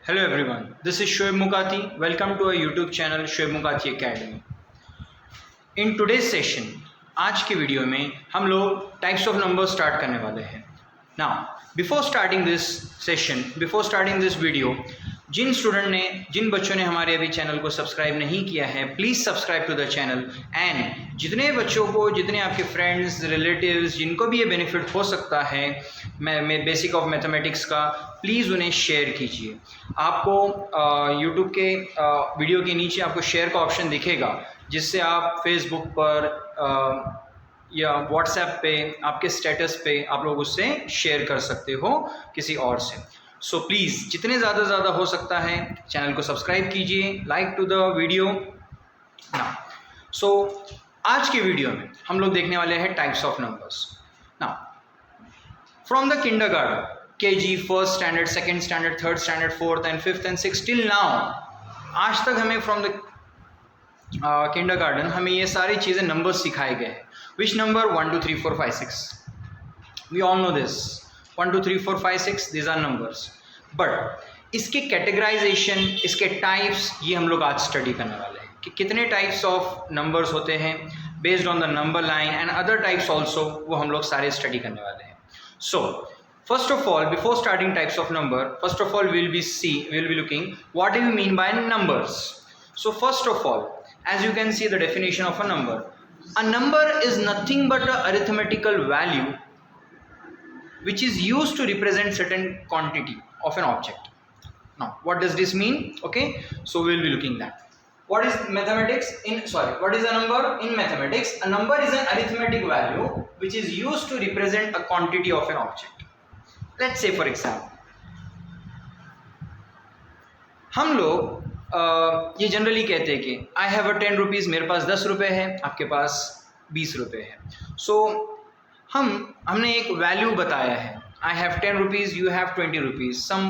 Hello everyone, this is Shoaib Mukati. Welcome to our YouTube channel Shoaib Mukati Academy. In today's session, आज की video में हम लोग types of number start करने वाले हैं. Now, before starting this session, before starting this video, जिन बच्चों ने हमारे अभी चैनल को सब्सक्राइब नहीं किया है, please subscribe to the channel. And जितने बच्चों को, जितने आपके फ्रेंड्स, रिलेटिव्स, जिनको भी ये बेनिफिट हो सकता है मैं बेसिक ऑफ मैथमेटिक्स का, प्लीज़ उन्हें शेयर कीजिए. आपको यूट्यूब के वीडियो के नीचे आपको शेयर का ऑप्शन दिखेगा, जिससे आप फेसबुक पर या व्हाट्सएप पे, आपके स्टेटस पे आप लोग उससे शेयर कर सकते हो किसी और से. सो प्लीज़ जितने ज़्यादा हो सकता है चैनल को सब्सक्राइब कीजिए, लाइक टू द वीडियो. ना सो आज के वीडियो में हम लोग देखने वाले हैं टाइप्स ऑफ नंबर्स. ना from the kindergarten, KG, first standard, second standard, third standard, fourth and fifth and sixth till now, आज तक हमें फ्रॉम द किंडरगार्टन हमें ये सारी चीज़ें नंबर्स सिखाए गए हैं. Which number? 1 2 3 4 5 6. We all know this. 1 2 3 4 5 6 these are numbers. But इसके कैटेगराइजेशन, इसके टाइप्स, ये हम लोग आज स्टडी करने वाले हैं कि कितने टाइप्स ऑफ नंबर्स होते हैं based on the number line and other types also, वो हम लोग सारे स्टडी करने वाले हैं. सो first of all, before starting types of number, first of all we'll be looking what do we mean by numbers. So first of all, as you can see the definition of a number. A number is nothing but a arithmetical value which is used to represent certain quantity of an object. Now, what does this mean? Okay, so we'll be looking that. What is mathematics what is a number in mathematics? A number is an arithmetic value which is used to represent a quantity of an object. Let's say for example, हम लोग ये generally कहते हैं कि I have a 10 rupees, मेरे पास 10 रुपये है, आपके पास 20 रुपये है. सो हमने एक वैल्यू बताया है. I have 10 rupees, you have 20 rupees, some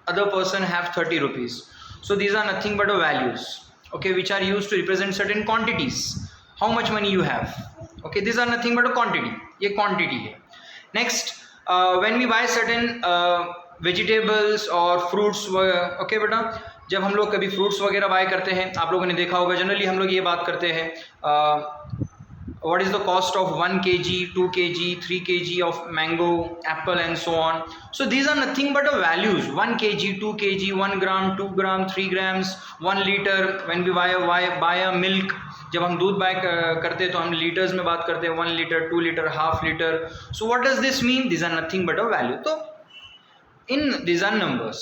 other person have 30 rupees. So these are nothing but a values, okay, which are use to represent certain quantities. How much money you have, okay, these are nothing but a quantity. ये quantity है. Next, when we buy certain vegetables और fruits, okay बेटा, जब हम लोग कभी fruits वगैरह bye करते हैं, आप लोगों ने देखा होगा जनरली हम लोग ये बात करते हैं what is the cost of 1 kg, 2 kg, 3 kg of mango, apple and so on. So these are nothing but values. 1 kg, 2 kg, 1 gram, 2 gram, 3 grams, 1 liter. When we buy a milk, जब हम दूध bye करते हैं तो हम litres में बात करते हैं. 1 litre, 2 litre, half litre. So what does this mean? This are nothing but a value. तो in this are numbers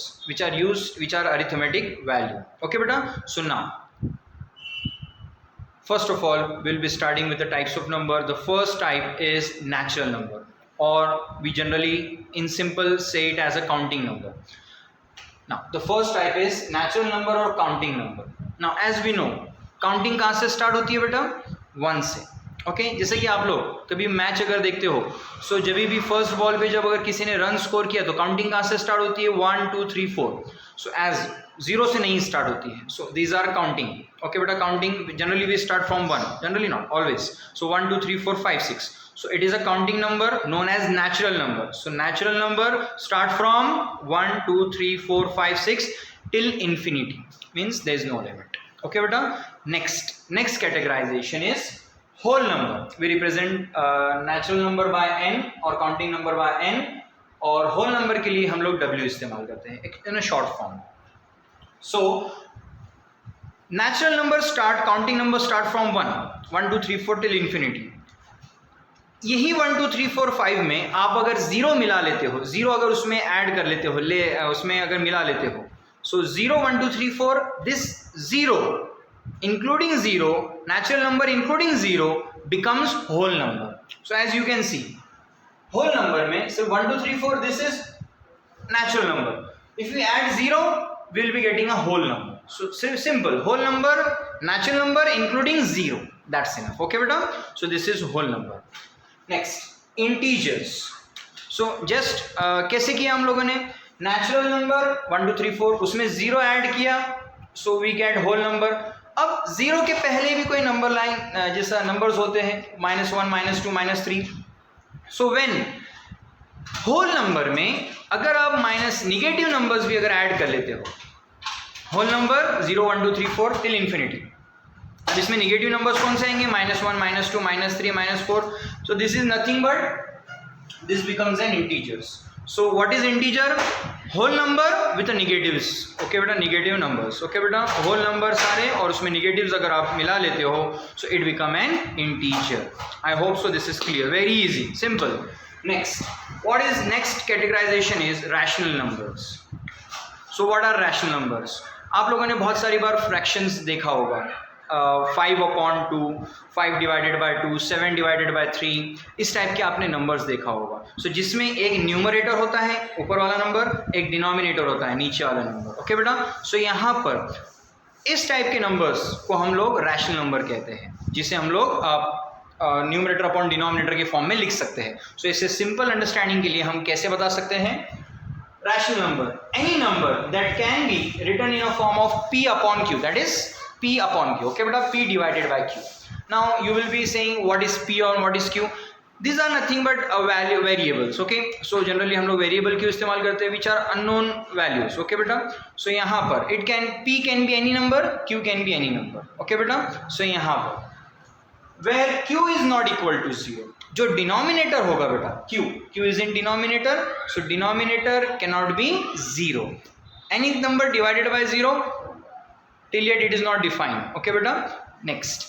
which are arithmetic value. Okay बेटा, so now first of all we'll be starting with the types of number. The first type is natural number, or we generally in simple say it as a counting number. Now the first type is natural number or counting number. Now as we know, counting कहाँ से start होती है बेटा? 1 से. Okay, जैसे कि आप लोग कभी मैच अगर देखते हो, सो जब भी फर्स्ट बॉल पे जब अगर किसी ने रन स्कोर किया तो काउंटिंग कहाँ से स्टार्ट होती है? 1 2 3 4. सो एज 0 से नहीं स्टार्ट होती है. So these are counting. Okay बेटा, counting generally we start from 1, generally not always. So 1 2 3 4 5 6. So it is a counting number known as natural number. So natural number start from 1 2 3 4 5 6 till infinity, means there is no limit. Okay beta. Next categorization is whole number. We represent natural number by n और counting number by n, और whole number के लिए हम लोग w इस्तेमाल करते हैं in a short form. So natural number counting number start from 1 2 3 4 till infinity. यही 1 2 3 4 5 में आप अगर 0 मिला लेते हो, 0 अगर उसमें ऐड कर लेते हो, उसमें अगर मिला लेते हो, so 0 1 2 3 4, this 0 including 0, natural number including 0 becomes whole number. So as you can see, whole number में so 1 2 3 4, this is natural number. If we add 0, we will be getting a whole number. So simple, whole number, natural number including 0, that's enough. Okay beta, so this is whole number. Next, integers. So just कैसे किया हम लोगों ने? Natural number 1 2 3 4, उसमें 0 add किया, so we get whole number. अब 0 के पहले भी कोई नंबर लाइन जैसा नंबर्स होते हैं, -1 -2 -3. सो व्हेन होल नंबर में अगर आप माइनस निगेटिव नंबर्स भी अगर ऐड कर लेते हो, होल नंबर 0 1 2 3 4 टिल इन्फिनिटी। अब इसमें नेगेटिव नंबर्स कौन से आएंगे? -1 -2 -3 -4। So this is nothing but this becomes an integers. So what is integer? Whole number with negatives. Okay बेटा, नेगेटिव नंबर्स। ओके बेटा, होल नंबर सारे और उसमें नेगेटिव्स अगर आप मिला लेते हो so it become an integer. I hope so this is clear, very easy, simple. Next, what is next categorization is rational numbers. So what are rational numbers? आप लोगों ने बहुत सारी बार फ्रैक्शंस देखा होगा, 5/2, 5 डिवाइडेड बाय 2, 7 डिवाइडेड बाय 3, इस type के आपने नंबर्स देखा होगा। सो जिसमें एक न्यूमरेटर होता है ऊपर वाला नंबर, एक डिनोमिनेटर होता है नीचे वाला नंबर। ओके बेटा, सो यहाँ पर इस टाइप के नंबर्स को हम लोग रैशनल नंबर कहते हैं, जिसे हम लोग न्यूमरेटर अपॉन डिनोमिनेटर के फॉर्म में लिख सकते हैं। सो इसे सिंपल अंडरस्टैंडिंग के लिए हम कैसे बता सकते हैं? Rational number, any number that can be written in a form of p upon q, that is p upon q. Okay beta, p divided by q. Now you will be saying what is p or what is q? These are nothing but variables. Okay, so generally हम लोग variable क्यों इस्तेमाल करते हैं? Which are unknown values. Okay बेटा, so यहाँ पर p can be any number, q can be any number. Okay बेटा, so यहाँ पर where q is not equal to 0, जो डिनोमिनेटर होगा बेटा q is in denominator, so denominator cannot be 0. Any number divided by 0 till yet it is not defined. Okay beta, next,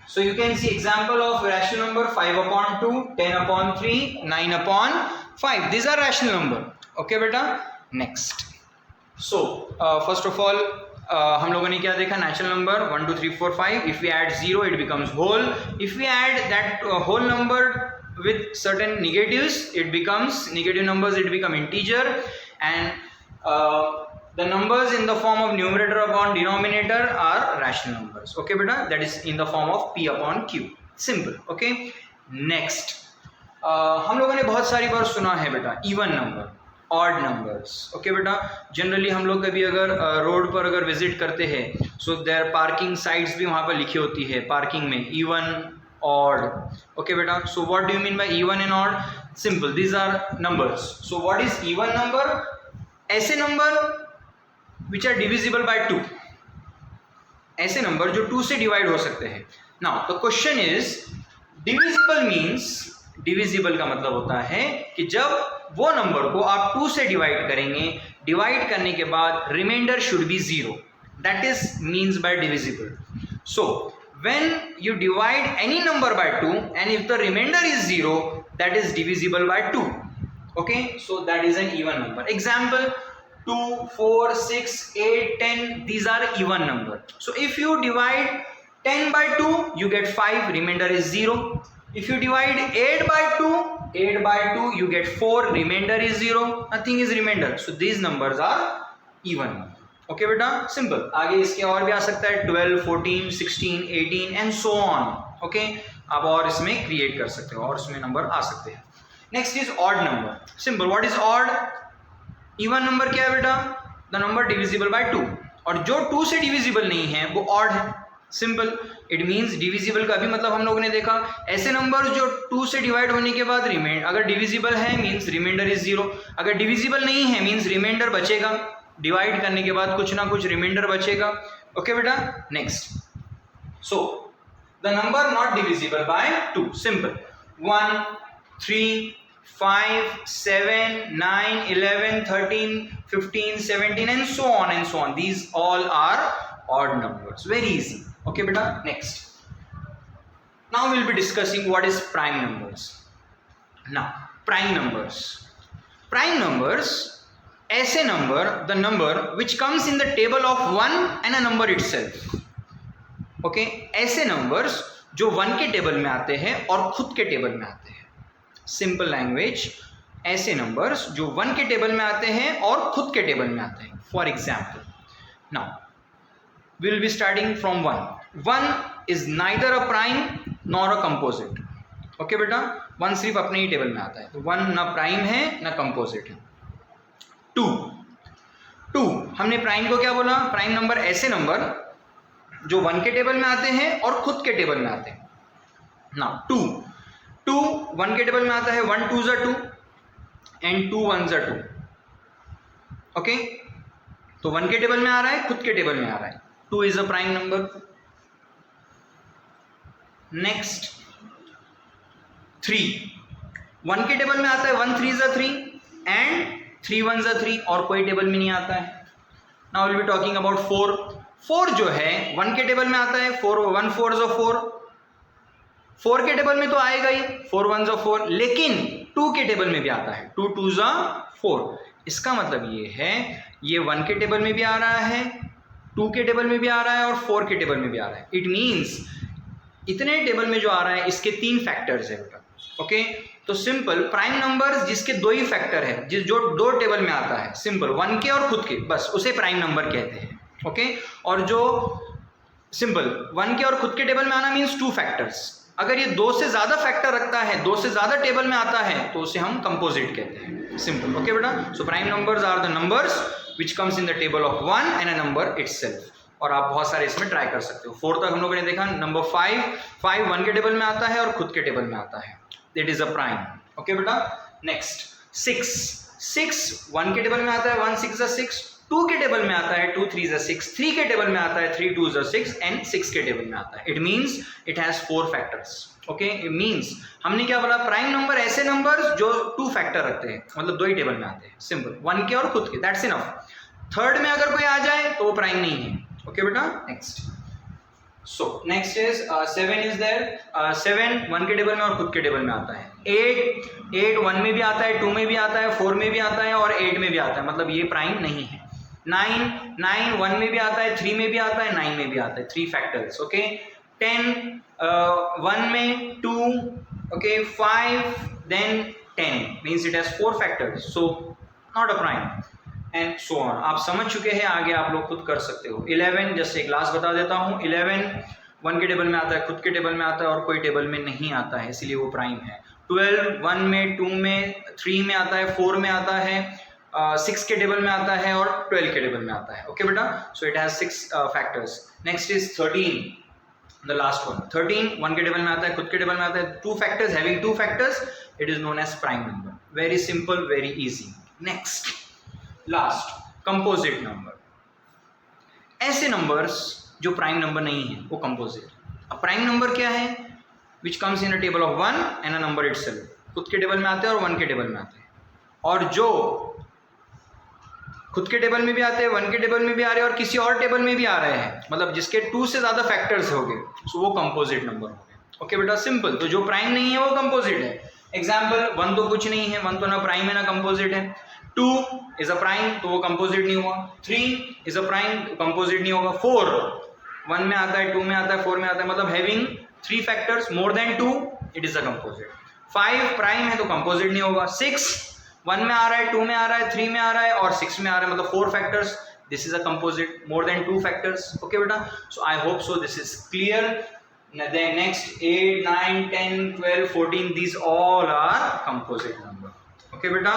so you can see example of rational number 5/2, 10/3, 9/5. These are rational number. Okay beta, next, so first of all हम लोगों ने क्या देखा? Natural number 1 2 3 4 5. If we add 0 it becomes whole. If we add that whole number with certain negatives it becomes negative numbers, it become integer, and the numbers in the form of numerator upon denominator are rational numbers. Okay beta, that is in the form of p upon q. Simple. Okay, next, हम लोगों ने बहुत सारी बार सुना है बेटा even number, odd numbers. Okay बेटा, generally हम लोग कभी अगर रोड पर अगर विजिट करते हैं सो देयर पार्किंग साइट्स भी वहाँ पर लिखी होती है पार्किंग में इवन ऑड। ओके बेटा, so what do you mean by even and odd? Simple, these are numbers. So what is even number? ऐसे number which are divisible by 2, ऐसे नंबर जो 2 से डिवाइड हो सकते हैं। Now the question is divisible means, divisible का मतलब होता है कि जब वो नंबर को आप 2 से डिवाइड करेंगे, डिवाइड करने के बाद remainder should be 0, that is means by divisible. So when you divide any number by 2 and if the remainder is 0, that is divisible by 2. Okay, so that is an even number. Example 2 4 6 8 10, these are even number. So if you divide 10 by 2 you get 5, remainder is 0. If you divide 8 by 2 you get 4, remainder is 0, nothing is remainder. So these numbers are even number. Okay बेटा, simple. आगे इसके और भी आ सकता है 12 14 16 18 and so on. Okay, आप और इसमें क्रिएट कर सकते हो और इसमें नंबर आ सकते हैं। Next is odd number. Simple, what is odd? Even number क्या है बेटा? द नंबर डिविजिबल बाय 2, और जो 2 से डिविजिबल नहीं है वो ऑड है। सिंपल, इट मीन्स डिविजिबल का भी मतलब हम लोगों ने देखा, ऐसे नंबर जो 2 से डिवाइड होने के बाद रिमेंडर, अगर डिविजिबल है मीन्स रिमाइंडर इज 0, अगर डिविजिबल नहीं है मीन्स रिमाइंडर बचेगा, डिवाइड करने के बाद कुछ ना कुछ रिमाइंडर बचेगा। ओके बेटा, next, so the number not divisible by 2, simple, 1 3 5 7 9 11 13 15 17 and so on, these all are odd numbers, very easy. Okay beta, next, now we'll be discussing what is prime numbers. Now prime numbers ऐसे number, the number which comes in the table of 1 and a number itself. Okay, ऐसे numbers जो 1 के table में आते हैं और खुद के टेबल में आते हैं। सिंपल लैंग्वेज, ऐसे नंबर्स जो 1 के टेबल में आते हैं और खुद के टेबल में आते हैं। For example, now we will be starting from 1. 1 is neither a prime nor a composite. Okay बेटा, 1 सिर्फ अपने ही टेबल में आता है, तो 1 ना प्राइम है ना कंपोजिट है। 2 हमने प्राइम को क्या बोला? प्राइम नंबर ऐसे नंबर जो 1 के टेबल में आते हैं और खुद के टेबल में आते हैं। नाउ 2 1 के टेबल में आता है, 1 2 एंड 2 1 2। ओके, तो 1 के टेबल में आ रहा है, खुद के टेबल में आ रहा है। 2 is a prime number. Next 3, 1 के टेबल में आता है 1 3 is 3 एंड 3 1 is 3, और कोई टेबल में नहीं आता है। Now will be talking about 4। 4 जो है 1 के टेबल में आता है, 4 1 4 is 4, 4 के टेबल में तो आएगा ही, 4 1 is 4, लेकिन 2 के टेबल में भी आता है, 2 2 is 4। इसका मतलब ये है ये 1 के टेबल में भी आ रहा है, 2 के टेबल में भी आ रहा है और 4 के टेबल में भी आ रहा है। इट मीन्स इतने टेबल में जो आ रहा है इसके 3 फैक्टर्स है बेटा। ओके, तो सिंपल प्राइम नंबर्स जिसके 2 ही फैक्टर है, जो 2 टेबल में आता है, सिंपल 1 के और खुद के, बस उसे प्राइम नंबर कहते हैं। ओके, और जो सिंपल 1 के और खुद के टेबल में आना मीन्स 2 फैक्टर्स। अगर ये 2 से ज्यादा फैक्टर रखता है, 2 से ज्यादा टेबल में आता है, तो उसे हम कंपोजिट कहते हैं। सिंपल। ओके बेटा, so prime numbers are the numbers which comes in the table of 1 and a number itself. और आप बहुत सारे इसमें ट्राई कर सकते हो। 4 तक हम लोगों ने देखा। नंबर 5 1 के टेबल में आता है और खुद के टेबल में आता है, that is a prime. Okay बेटा, नेक्स्ट 6 1 के टेबल में आता है, 1 6 is 6, 2 के टेबल में आता है, 2 3 is 6, 3 के टेबल में आता है, 3 2 is 6 एंड 6 के टेबल में आता है। It means it has 4 factors. Okay, it means हमने क्या बोला, प्राइम नंबर ऐसे नंबर्स जो 2 फैक्टर रखते हैं, मतलब 2 ही टेबल में आते हैं। सिंपल, 1 के और खुद के, दैट्स इनफ। थर्ड में अगर कोई आ जाए तो वो प्राइम नहीं है। ओके बेटा, next. So next is 7 is there. 7 1 के टेबल में और खुद के टेबल में आता है। 8 1 में भी आता है, 2 में भी आता है, 4 में भी आता है और 8 में भी आता है, मतलब ये प्राइम नहीं है। 9 1 में भी आता है, 3 में भी आता है, 9 में भी आता है, 3 फैक्टर्स। ओके, 10 1 में, 2, okay, 5 then 10 means it has 4 factors, so not a prime and so on. आप समझ चुके हैं, आगे आप लोग खुद कर सकते हो। 11 जस्ट एक लास्ट बता देता हूँ। 11 1 के टेबल में आता है, खुद के टेबल में आता है और कोई टेबल में नहीं आता है, इसलिए वो प्राइम है। 12 1 में, 2 में, 3 में आता है, 4 में आता है, 6 के टेबल में आता है और 12 के टेबल में आता है। ओके बेटा, so it has 6 factors. Next is 13, the last one. 13 1 के टेबल में आता है, खुद के टेबल में आता है, 2 factors, having 2 factors, it is known as prime number. Very simple, very easy. Next last, composite number. ऐसे नंबर्स जो प्राइम नंबर नहीं है वो कंपोजिट। अब प्राइम नंबर क्या है? Which comes in a table of 1 and a number itself. खुद के टेबल में आते हैं और 1 के टेबल में आते हैं, और जो खुद के टेबल में भी आते हैं, 1 के टेबल में भी आ रहे हैं और किसी और टेबल में भी आ रहे हैं, मतलब जिसके 2 से ज्यादा फैक्टर्स हो गए, तो वो कंपोजिट नंबर हो गए। ओके बेटा, सिंपल। तो जो प्राइम नहीं है वो कंपोजिट है। एग्जाम्पल, 1 तो कुछ नहीं है, 1 तो ना प्राइम है ना कंपोजिट है। 2 इज अ प्राइम, तो वो कंपोजिट नहीं हुआ। 3 इज अ प्राइम, कंपोजिट नहीं होगा। 4 1 में आता है, 2 में आता है, 4 में आता है, मतलब having 3 factors more than 2, it is a composite. 5 prime है तो कंपोजिट नहीं होगा। 6 1 में आ रहा है, 2 में आ रहा है, 3 में आ रहा है और 6 में आ रहा है, मतलब 4 factors, this is a composite, more than 2 factors. Okay बेटा, so I hope so this is clear. Then next 8 9 10 12 14 these all are composite number. Okay बेटा,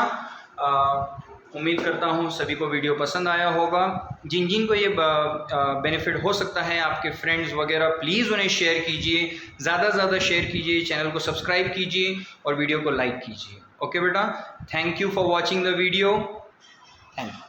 उम्मीद करता हूँ सभी को वीडियो पसंद आया होगा। जिन जिन को ये बेनिफिट हो सकता है, आपके फ्रेंड्स वगैरह, प्लीज़ उन्हें शेयर कीजिए, ज़्यादा से ज़्यादा शेयर कीजिए, चैनल को सब्सक्राइब कीजिए और वीडियो को लाइक कीजिए। ओके बेटा, thank you for watching the video. Thank you.